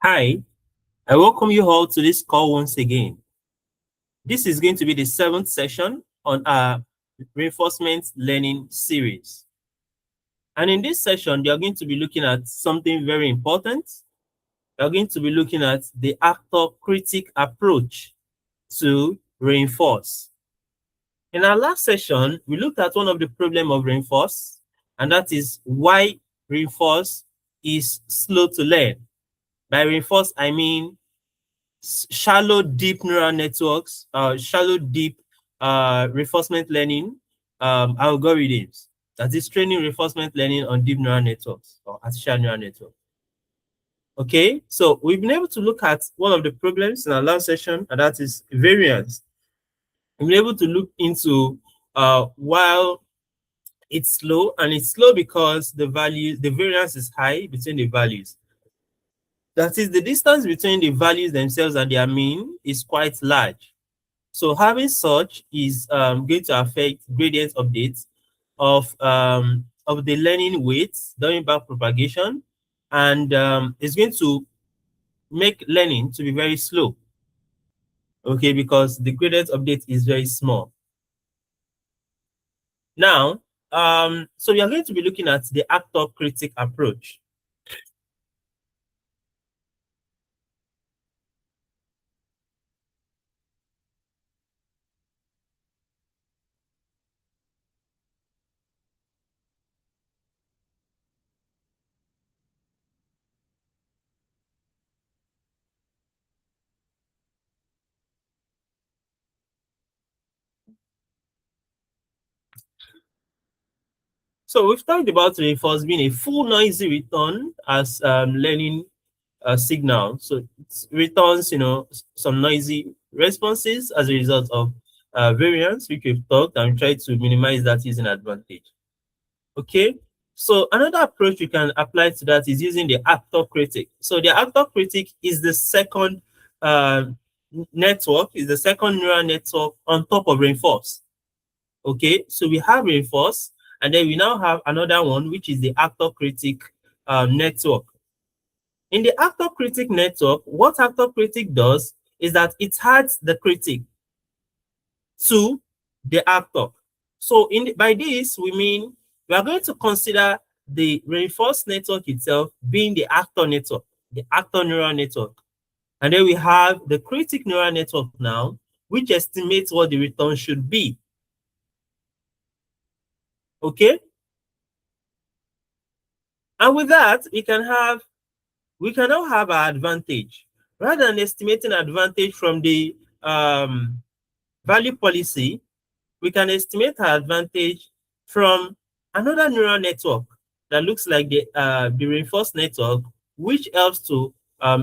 Hi, I welcome you all to this call once again. This is going to be the 7th session on our reinforcement learning series. And in this session, we are going to be looking at something very important. We are going to be looking at the actor-critic approach to reinforce. In our last session, we looked at one of the problems of reinforce, and that is why reinforce is slow to learn. By reinforce, I mean shallow, deep neural networks, shallow, deep reinforcement learning algorithms. That is training reinforcement learning on deep neural networks or artificial neural networks. Okay, so we've been able to look at one of the problems in our last session, and that is variance. We've been able to look into while it's slow, and it's slow because the variance is high between the values. That is, the distance between the values themselves and their mean is quite large. So having such is going to affect gradient updates of the learning weights during back propagation, and it's going to make learning to be very slow. Okay, because the gradient update is very small. Now, so we are going to be looking at the actor-critic approach. So we've talked about reinforce being a full noisy return as learning signal. So it returns, some noisy responses as a result of variance, which we've talked, and try to minimize that using advantage. Okay. So another approach you can apply to that is using the actor-critic. So the actor-critic is the second network, is the second neural network on top of reinforce. Okay. So we have reinforce, and then we now have another one, which is the actor-critic network. In the actor-critic network, what actor-critic does is that it adds the critic to the actor. So by this, we mean we are going to consider the reinforced network itself being the actor network, the actor neural network. And then we have the critic neural network now, which estimates what the return should be. Okay? And with that, we can now have our advantage. Rather than estimating advantage from the value policy, we can estimate our advantage from another neural network that looks like the reinforced network, which helps to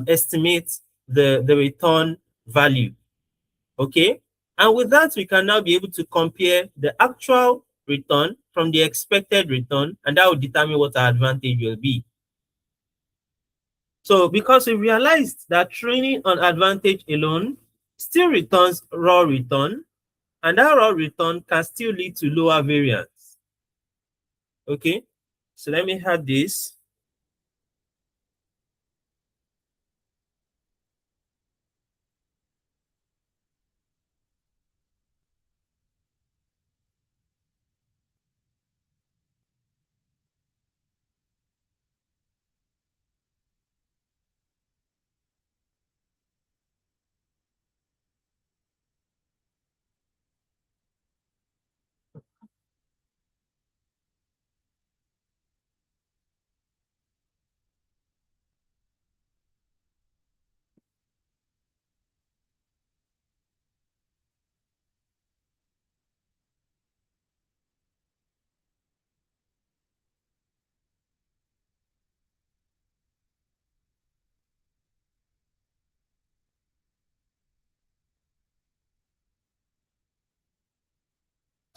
estimate the return value. Okay? And with that, we can now be able to compare the actual return from the expected return, and that will determine what our advantage will be. So because we realized that training on advantage alone still returns raw return, and that raw return can still lead to lower variance. Okay, so let me add this.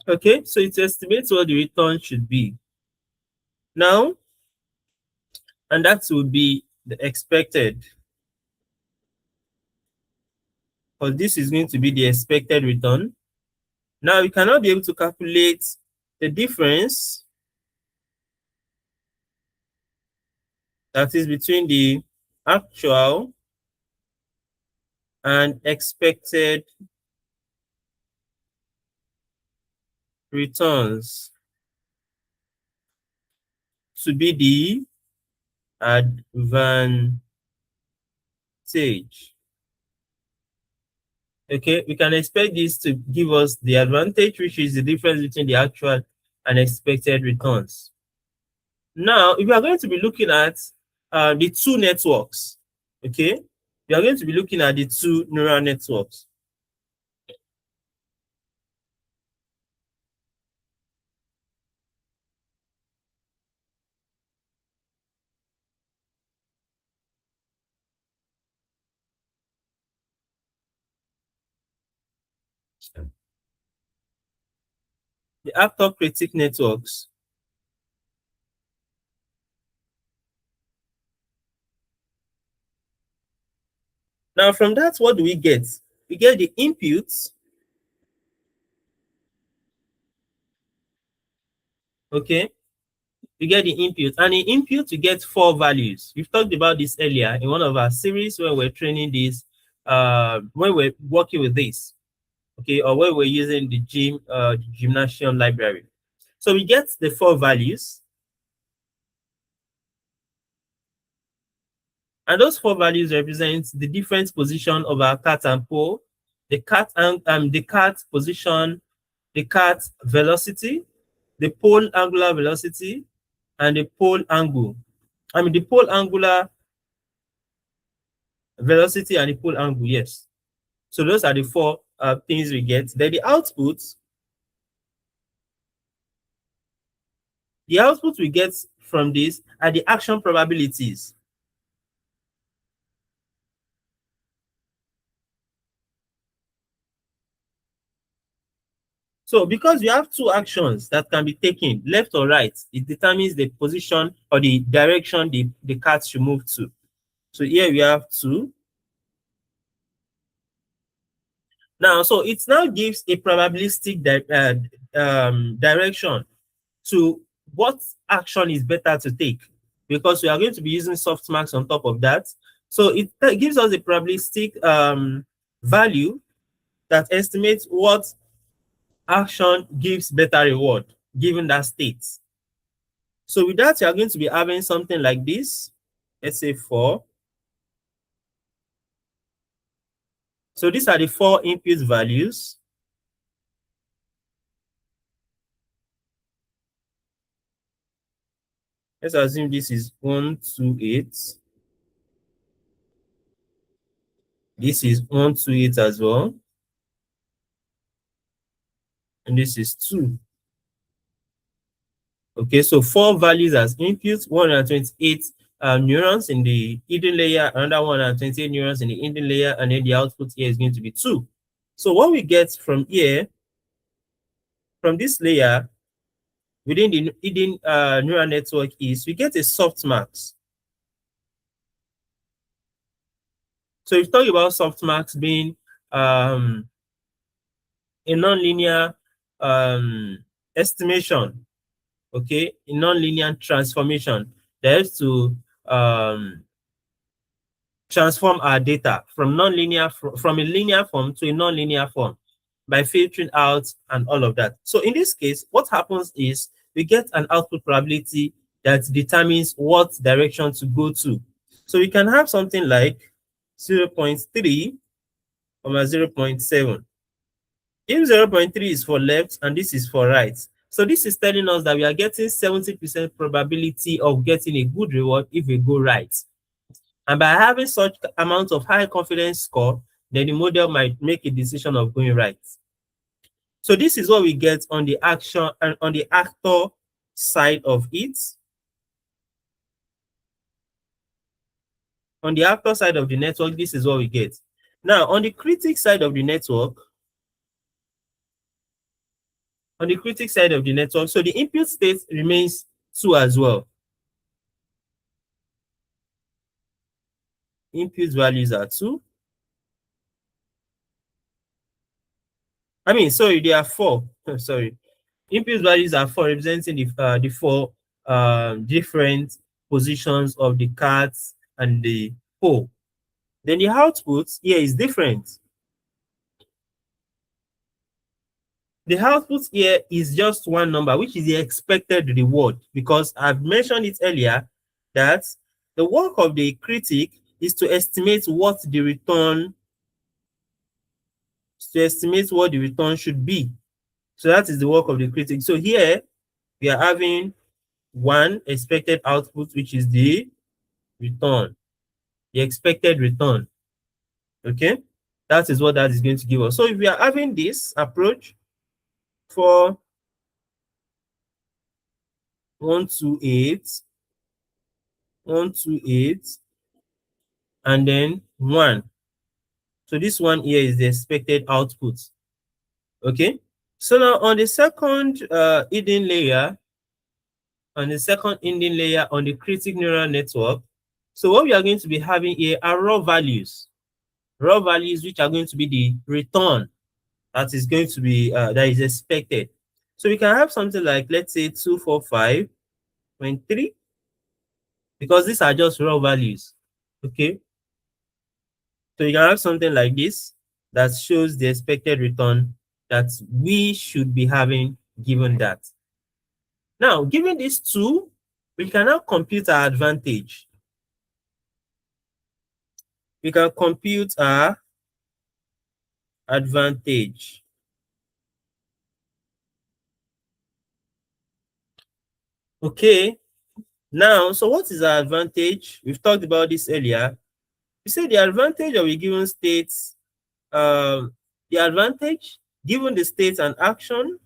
Okay, so it estimates what the return should be. Now, and that would be the expected. Because this is going to be the expected return. Now, we cannot be able to calculate the difference that is between the actual and expected returns to be the advantage. Okay, we can expect this to give us the advantage, which is the difference between the actual and expected returns. Now, if we are going to be looking at the two networks, okay, we are going to be looking at the two neural networks. The Actor-Critic networks. Now, from that, what do we get? We get the inputs. Okay, we get the input, and in input we get 4 values. We've talked about this earlier in one of our series when we're training this, when we're working with this, okay, or when we're using the gymnasium library. So we get the 4 values, and those 4 values represent the different position of our cat and pole, the cat position, the cat velocity, the pole angular velocity, and the pole angle. The pole angular velocity and the pole angle, yes. So those are the 4 things we get. Then the output we get from this are the action probabilities. So because we have 2 actions that can be taken, left or right, it determines the position or the direction the cat should move to. So here we have 2. Now, so it now gives a probabilistic direction to what action is better to take, because we are going to be using softmax on top of that. So it gives us a probabilistic value that estimates what action gives better reward given that state. So with that, you are going to be having something like this. Let's say 4. So these are the 4 input values. Let's assume this is 128. This is 128 as well. And this is 2. Okay, so 4 values as input, 128 neurons in the hidden layer, another 128 neurons in the hidden layer, and then the output here is going to be 2. So what we get from here, from this layer, within the hidden neural network, is we get a softmax. So we've talked about softmax being a nonlinear estimation, okay, a nonlinear transformation that helps to transform our data from nonlinear from a linear form to a nonlinear form by filtering out and all of that. So in this case, what happens is we get an output probability that determines what direction to go to. So we can have something like 0.3, 0.7. If 0.3 is for left and this is for right, so this is telling us that we are getting 70% probability of getting a good reward if we go right. And by having such amount of high confidence score, then the model might make a decision of going right. So this is what we get on the action and on the actor side of it. On the actor side of the network, this is what we get. Now, on the critic side of the network, so the input state remains 2 as well. Input values are 2. Sorry, they are 4. Sorry. Input values are 4, representing the 4 different positions of the cards and the pole. Then the output here is different. The output here is just one number, which is the expected reward, because I've mentioned it earlier that the work of the critic is to estimate what the return should be. So that is the work of the critic. So here we are having one expected output, which is the return, the expected return. Okay, that is what that is going to give us. So if we are having this approach for 128, 128, and then 1. So this one here is the expected output. Okay, so now on the second hidden layer, on the critic neural network, so what we are going to be having here are raw values, which are going to be the return that is going to be that is expected. So we can have something like, let's say 245.3, because these are just raw values. Okay, so you can have something like this that shows the expected return that we should be having given that. Now, given these two, we can now compute our advantage. We can compute our advantage. Okay, now, so what is our advantage? We've talked about this earlier. We say the advantage of a given state, the advantage given the state and action,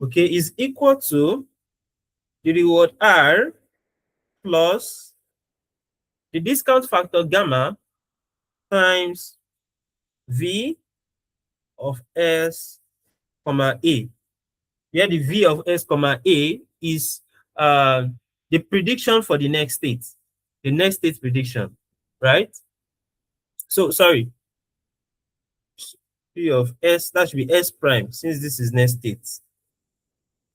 okay, is equal to the reward R plus the discount factor gamma times V of S, comma A, where the V of S, comma A is the prediction for the next state, prediction, right? So, sorry, V of S, that should be S prime, since this is next state.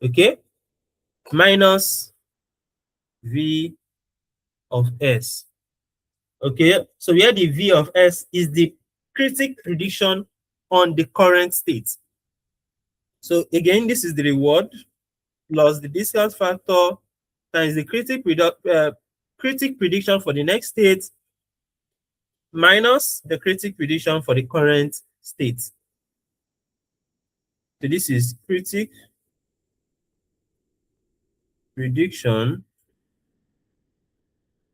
Okay, minus V of S. Okay, so where the V of S is the critic prediction on the current state. So again, this is the reward plus the discount factor times the critic prediction for the next state minus the critic prediction for the current state. So this is critic prediction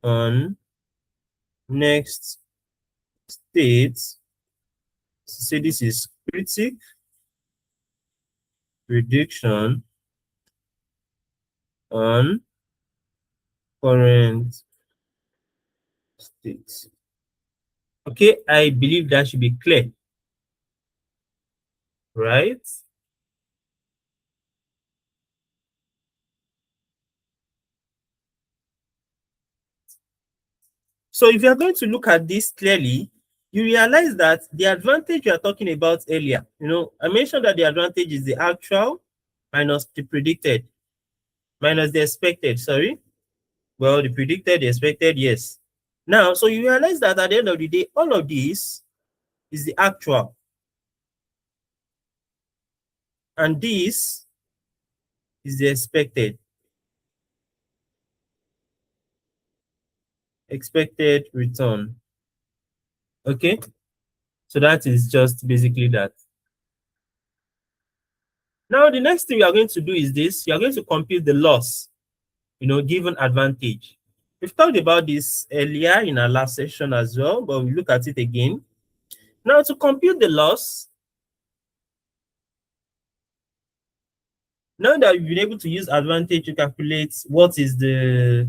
on next state. So this is critic prediction on current state. Okay, I believe that should be clear, right? So if you are going to look at this clearly, you realize that the advantage you are talking about earlier, I mentioned that the advantage is the actual minus the predicted, minus the expected, sorry. Well, the predicted, the expected, yes. Now, so you realize that at the end of the day, all of this is the actual. And this is the expected return. Okay, so that is just basically that. Now, the next thing we are going to do is this. You are going to compute the loss, given advantage. We've talked about this earlier in our last session as well, but we'll look at it again. Now, to compute the loss, now that you've been able to use advantage to calculate what is the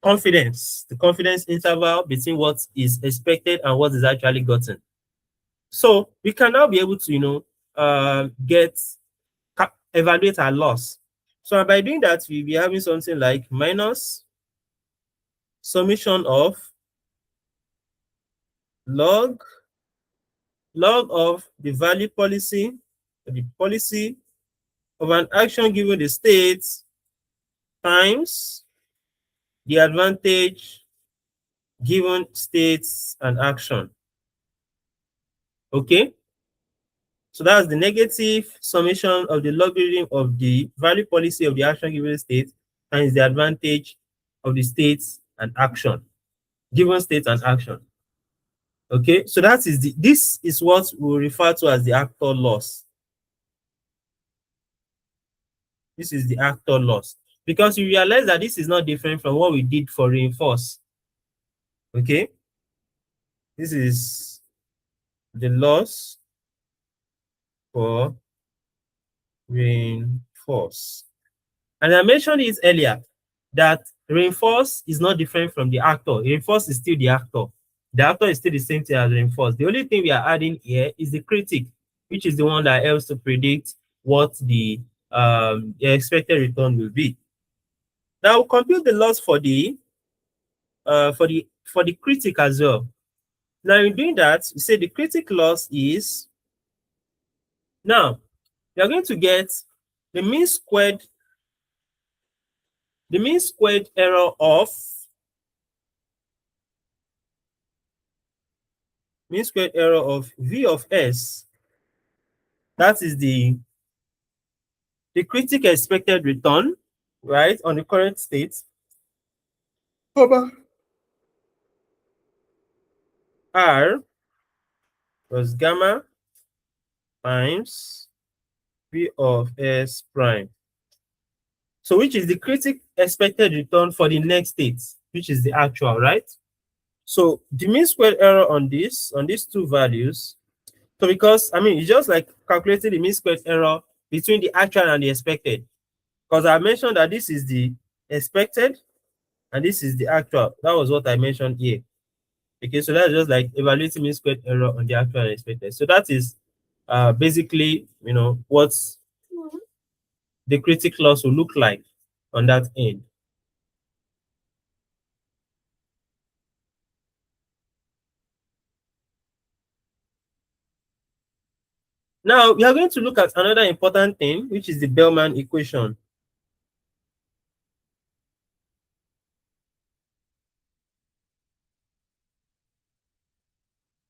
confidence interval between what is expected and what is actually gotten. So we can now be able to, evaluate our loss. So by doing that, we'll be having something like minus summation of log of the value policy, the policy of an action given the state times the advantage given states and action. Okay? So that's the negative summation of the logarithm of the value policy of the action given state times the advantage of the states and action, given state and action. Okay, so this is what we refer to as the actor loss. This is the actor loss. Because you realize that this is not different from what we did for reinforce. Okay, this is the loss for reinforce. And I mentioned it earlier that reinforce is not different from the actor. Reinforce is still the actor. The actor is still the same thing as reinforce. The only thing we are adding here is the critic, which is the one that helps to predict what the expected return will be. Now we'll compute the loss for the critic as well. Now in doing that, we say the critic loss is, now we are going to get the mean squared error of V of S. That is the critic expected return, right, on the current state, over R plus gamma times V of S prime. So which is the critic expected return for the next state, which is the actual, right? So the mean squared error on these two values, so because, I mean, it's just like calculating the mean squared error between the actual and the expected. Because I mentioned that this is the expected and this is the actual. That was what I mentioned here. Okay, so that's just like evaluating mean squared error on the actual and expected. So that is basically, what the critic loss will look like on that end. Now, we are going to look at another important thing, which is the Bellman equation.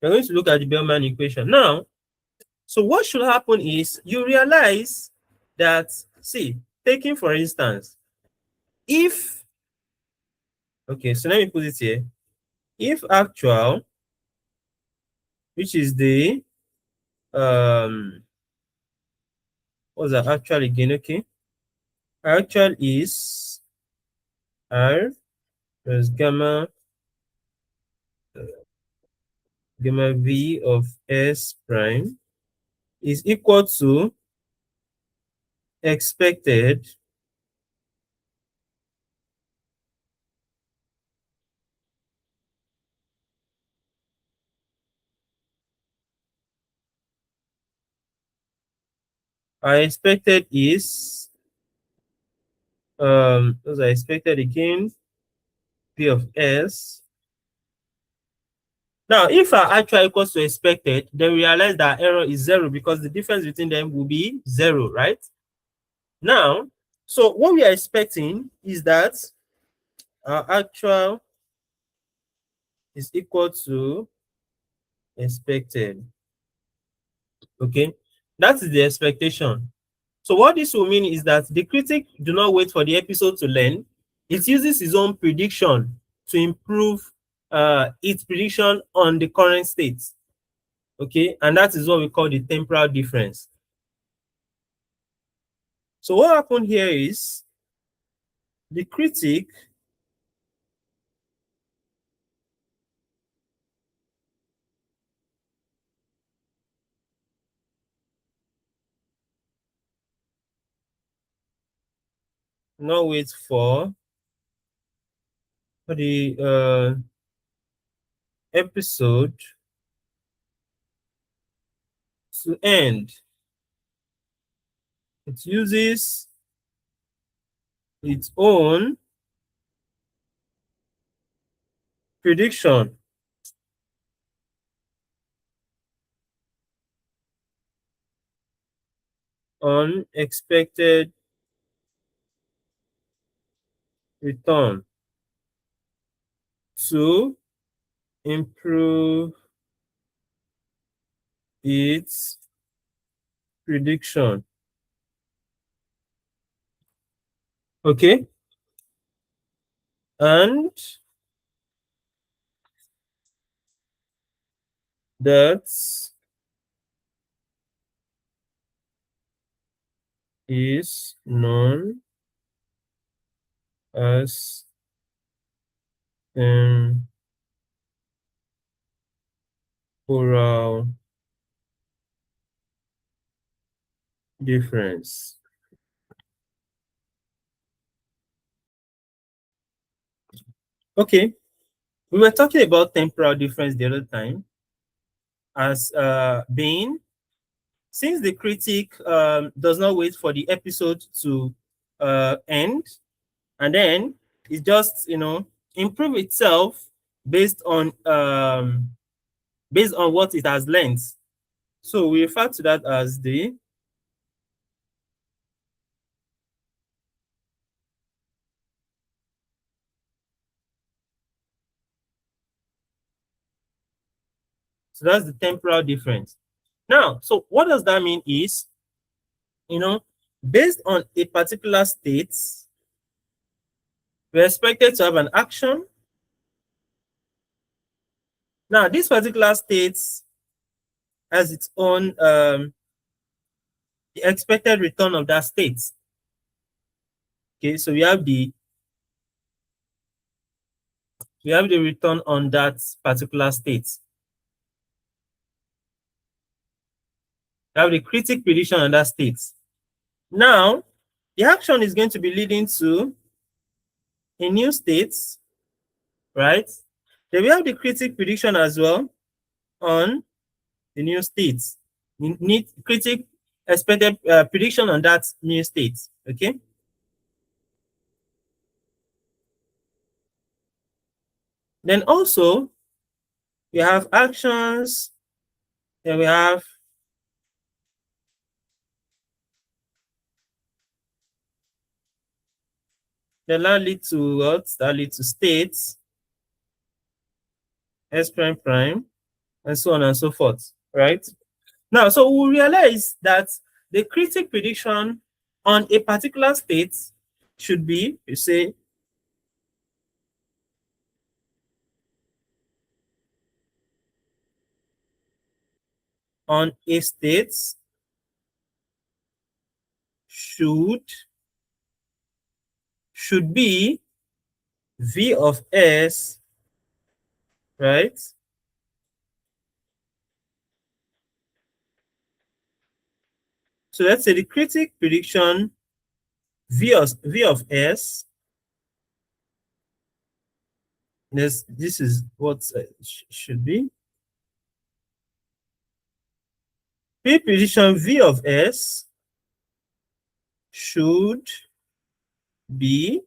We're going to look at the Bellman equation. Now, so what should happen is you realize that, see, taking for instance, if, okay, so let me put it here. If actual, which is the, what's that actual again? Okay. Actual is R plus gamma V of S prime is equal to expected I expected is those are expected again P of S. Now, if our actual equals to expected, then we realize that error is 0 because the difference between them will be 0, right? Now, so what we are expecting is that our actual is equal to expected. Okay, that is the expectation. So what this will mean is that the critic do not wait for the episode to learn. It uses its own prediction to improve its prediction on the current state. Okay, and that is what we call the temporal difference. So what happened here is the critic not wait for the episode to end. It uses its own prediction on expected return to improve its prediction. Okay, and that is known as temporal difference. Okay, we were talking about temporal difference the other time as being, since the critic does not wait for the episode to end, and then it just improve itself based on what it has learned. So we refer to that as the so that's the temporal difference. Now, so what does that mean is, based on a particular state, we're expected to have an action. Now, this particular state has its own the expected return of that state. Okay, so we have the return on that particular state. We have the critic prediction on that state. Now, the action is going to be leading to a new state, right? Then we have the critic prediction as well on the new state. We need critic expected prediction on that new state. Okay. Then also we have actions. Then we have that lead to what? That lead to states, S prime prime, and so on and so forth. Right. Now, so we realize that the critic prediction on a particular state should be, you say, on a state should be V of S, right? So let's say the critic prediction V of S. This is what should be. P prediction V of S should be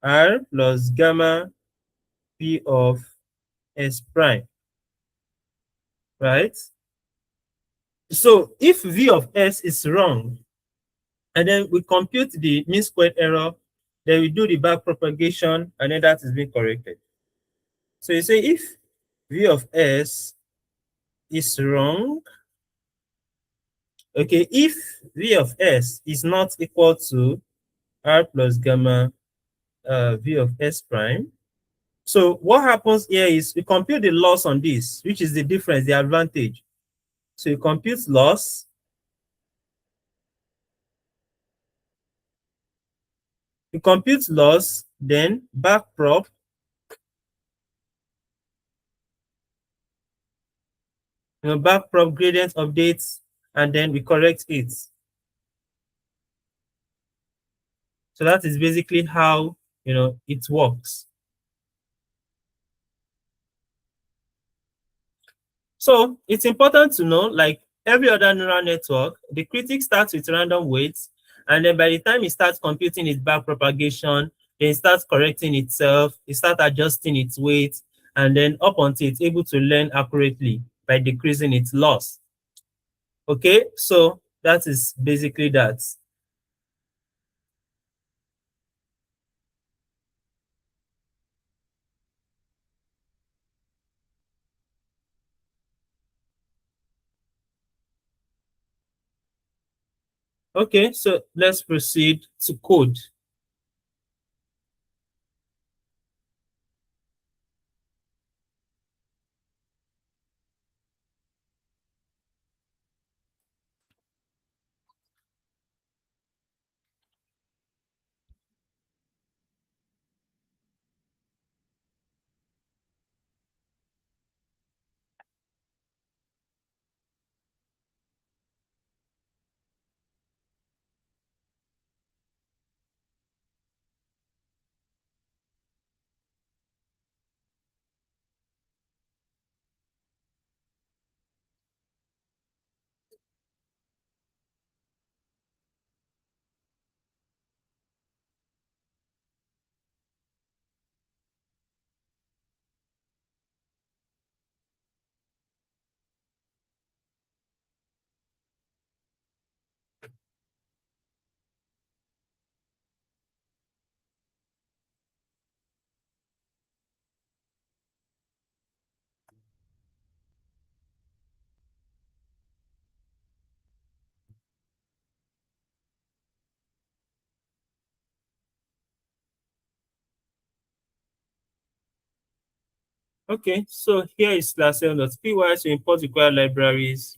R plus gamma P of S prime, right? So if V of S is wrong, and then we compute the mean squared error, then we do the back propagation, and then that is being corrected. So you say if V of S is wrong, okay, if V of S is not equal to R plus gamma V of S prime, so what happens here is we compute the loss on this, which is the difference, the advantage. So you compute loss. You compute loss, then back prop. Back prop gradient updates, and then we correct it. So that is basically how it works. So it's important to know, like every other neural network, the critic starts with random weights, and then by the time it starts computing its back propagation, then it starts correcting itself, it starts adjusting its weight, and then up until it's able to learn accurately by decreasing its loss. Okay, so that is basically that. Okay, so let's proceed to code. Okay, so here is class7.py to import required libraries.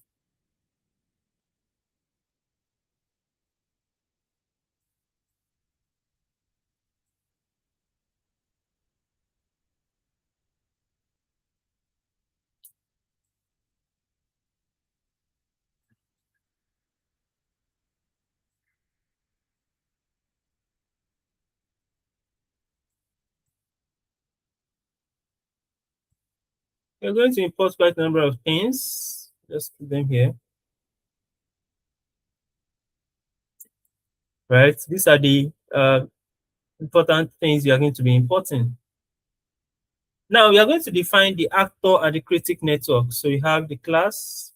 We're going to import quite a number of things. Just put them here. Right, these are the important things you are going to be importing. Now we are going to define the actor and the critic network. So you have the class.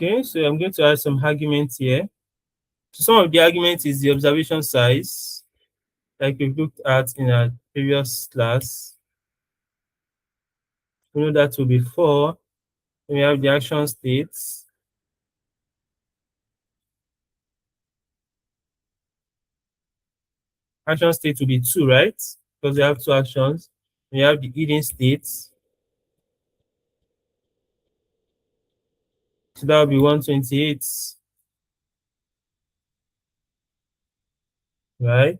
Okay, so I'm going to add some arguments here. So some of the arguments is the observation size, like we looked at in our previous class. We know that will be 4. Then we have the action states. Action state will be 2, right? Because we have 2 actions. We have the hidden states. So that will be 128, right?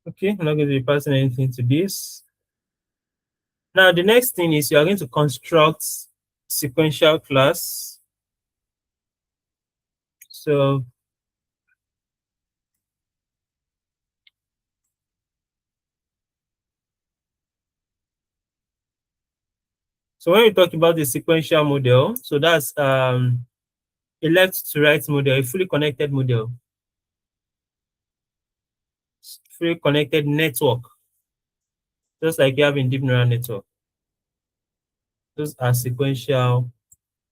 Okay, I'm not going to be passing anything to this. Now, the next thing is you are going to construct sequential class. So when we talk about the sequential model, so that's a left to right model, a fully connected model, fully connected network, just like you have in deep neural network. Those are sequential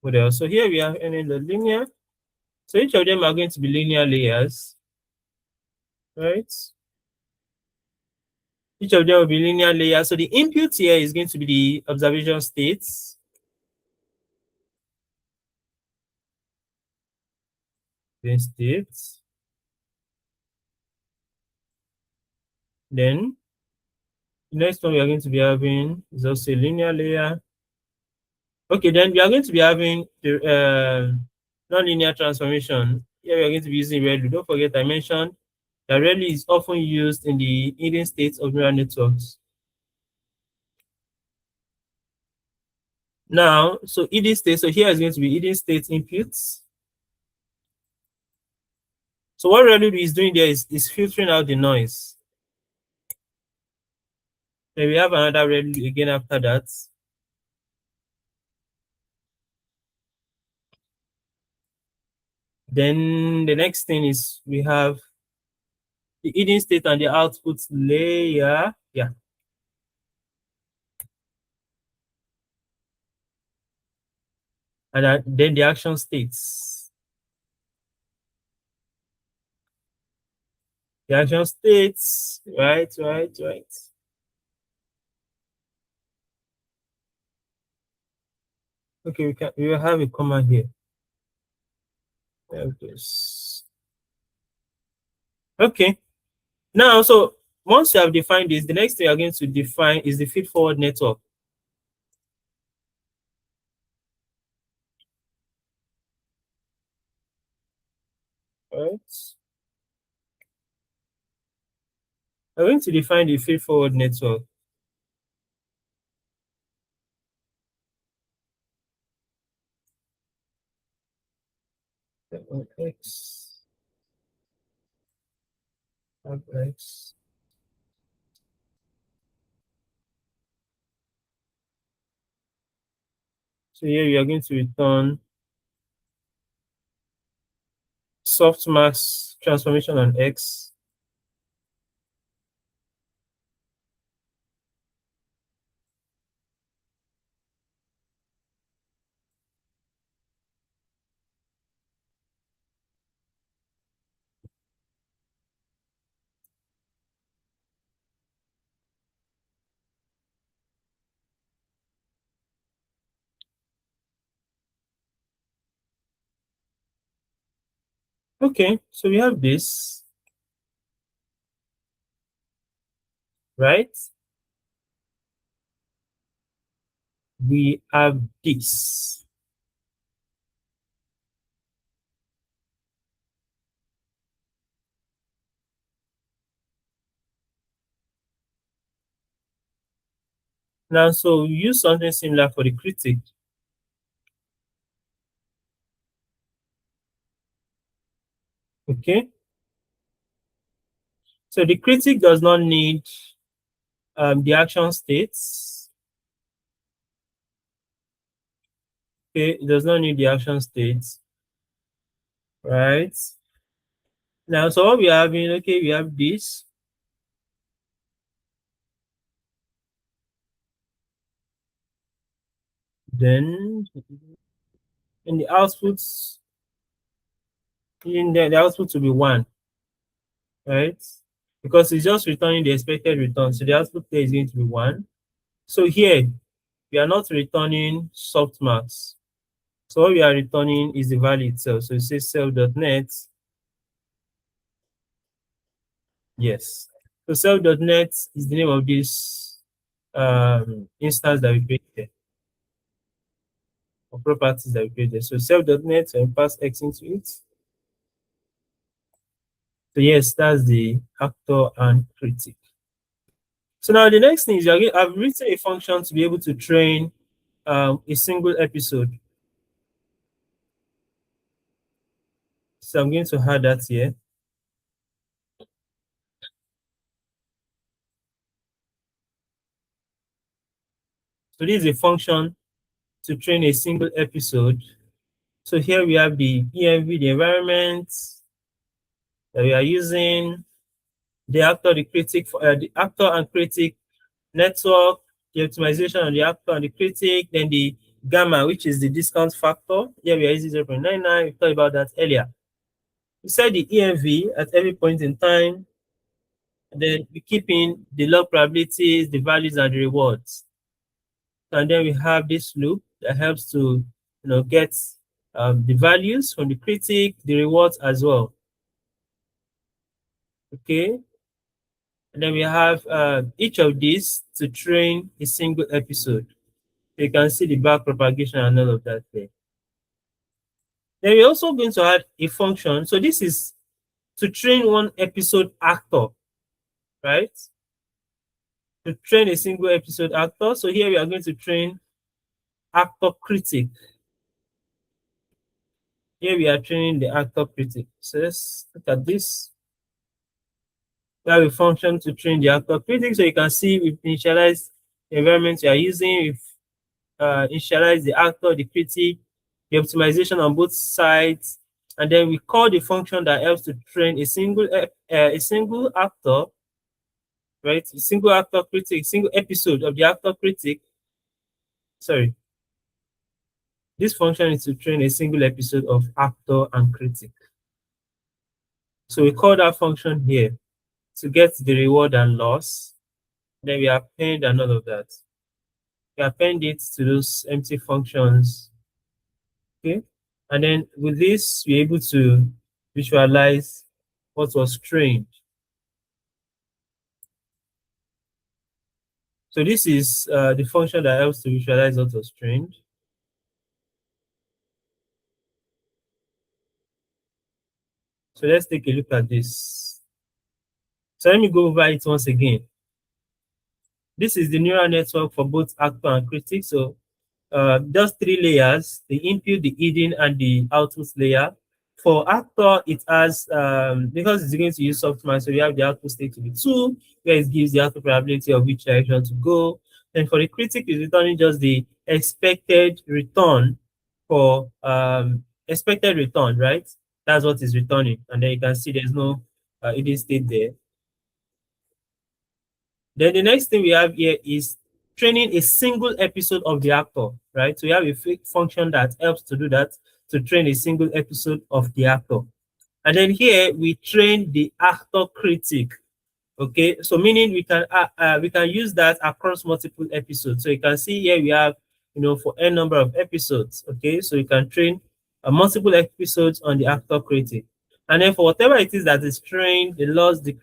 models. So here we are in the linear. So each of them are going to be linear layers, right? Each of them will be linear layers. So the input here is going to be the observation states. Then states. Then the next one we are going to be having is also a linear layer. Okay, then we are going to be having the non-linear transformation. Here we are going to be using ReLU. Don't forget I mentioned that ReLU is often used in the hidden states of neural networks. Now, so hidden state, so here is going to be hidden state inputs. So what ReLU is doing there is filtering out the noise. Then we have another ReLU again after that. Then the next thing is we have the hidden state and the output layer. Yeah. And then the action states. The action states, right. Okay, we will have a comma here. There it is. Okay. Now, so once you have defined this, the next thing you're going to define is the feed-forward network. Right. I'm going to define the feed-forward network. X. X. So here we are going to return softmax transformation on X. Okay, so we have this, right? We have this. Now, so we use something similar for the critic. Okay. So the critic does not need the action states. Okay, it does not need the action states. Right. Now, so what we have in, okay, we have this. Then in the outputs, in the output will be 1, right? Because it's just returning the expected return. So the output there is going to be 1. So here, we are not returning softmax. So what we are returning is the value itself. So it says self.net. Yes. So self.net is the name of this instance that we created, or properties that we created. So self.net, and pass X into it. So yes, that's the actor and critic. So now the next thing is I've written a function to be able to train a single episode. So I'm going to add that here. So this is a function to train a single episode. So here we have the env, the environment that we are using, the actor, the critic, the actor and critic network, the optimization on the actor and the critic, then the gamma, which is the discount factor. Here we are using 0.99. We talked about that earlier. We set the env at every point in time, and then we keep in the log probabilities, the values, and the rewards. And then we have this loop that helps to get the values from the critic, the rewards as well. Okay. And then we have each of these to train a single episode. You can see the back propagation and all of that there. Then we're also going to add a function. So this is to train one episode actor, right? To train a single episode actor. So here we are going to train Actor-Critic. Here we are training the Actor-Critic. So let's look at this. We have a function to train the Actor-Critic. So you can see we've initialized the environment we are using. We've initialized the actor, the critic, the optimization on both sides. And then we call the function that helps to train a single actor, right? A single actor critic, single episode of the Actor-Critic. Sorry, this function is to train a single episode of Actor and Critic. So we call that function here to get the reward and loss. Then we append and all of that. We append it to those empty functions. Okay. And then with this, we're able to visualize what was trained. So this is the function that helps to visualize what was trained. So let's take a look at this. So let me go over it once again. This is the neural network for both actor and critic. So just three layers: the input, the hidden, and the output layer. For actor, it has because it's going to use software, so we have the output state to be 2, where it gives the output probability of which direction to go. And for the critic, it's returning just the expected return for expected return, right? That's what is returning, and then you can see there's no hidden state there. Then the next thing we have here is training a single episode of the actor, right? So we have a function that helps to do that, to train a single episode of the actor. And then here we train the Actor-Critic. Okay, so meaning we can use that across multiple episodes. So you can see here we have, for n number of episodes. Okay, so you can train multiple episodes on the Actor-Critic. And then for whatever it is that is trained, the loss, the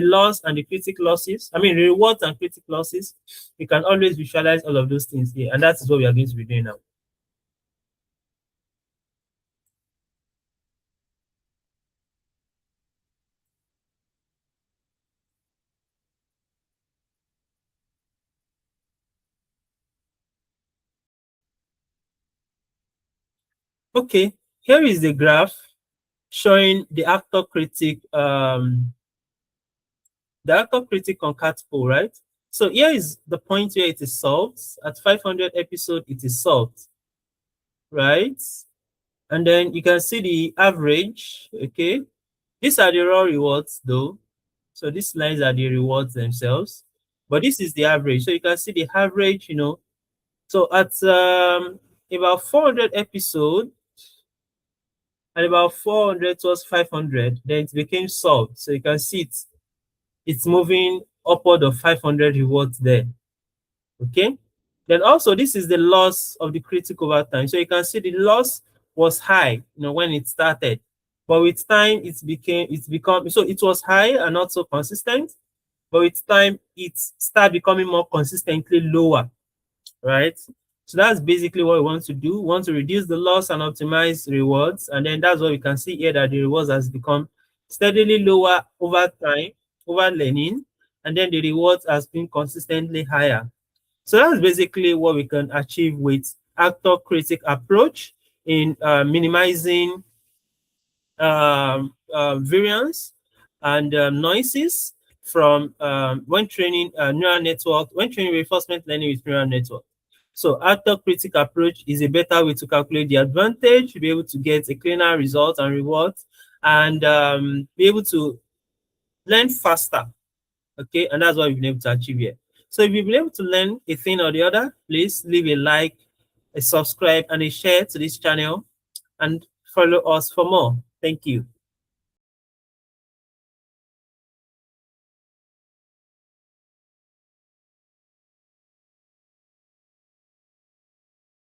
loss and the critic losses, rewards and critic losses, you can always visualize all of those things here. And that is what we are going to be doing now. Okay, here is the graph showing the Actor-Critic concat-poll, right? So here is the point where it is solved. At 500 episode, it is solved, right? And then you can see the average, okay? These are the raw rewards though. So these lines are the rewards themselves. But this is the average. So you can see the average, So at about 400 episodes, and about 400 towards 500, then it became solved. So you can see it's moving upward of 500 rewards there. Okay. Then also this is the loss of the critic over time. So you can see the loss was high, when it started, but with time so it was high and not so consistent, but with time it started becoming more consistently lower, right? So that's basically what we want to do. We want to reduce the loss and optimize rewards, and then that's what we can see here, that the rewards has become steadily lower over time, over learning, and then the rewards has been consistently higher. So that's basically what we can achieve with Actor-Critic approach in minimizing variance and noises from when training reinforcement learning with neural network. So Actor-Critic approach is a better way to calculate the advantage, to be able to get a cleaner result and rewards, and be able to learn faster. Okay, and that's what we've been able to achieve here. So if you've been able to learn a thing or the other, please leave a like, a subscribe, and a share to this channel, and follow us for more. Thank you.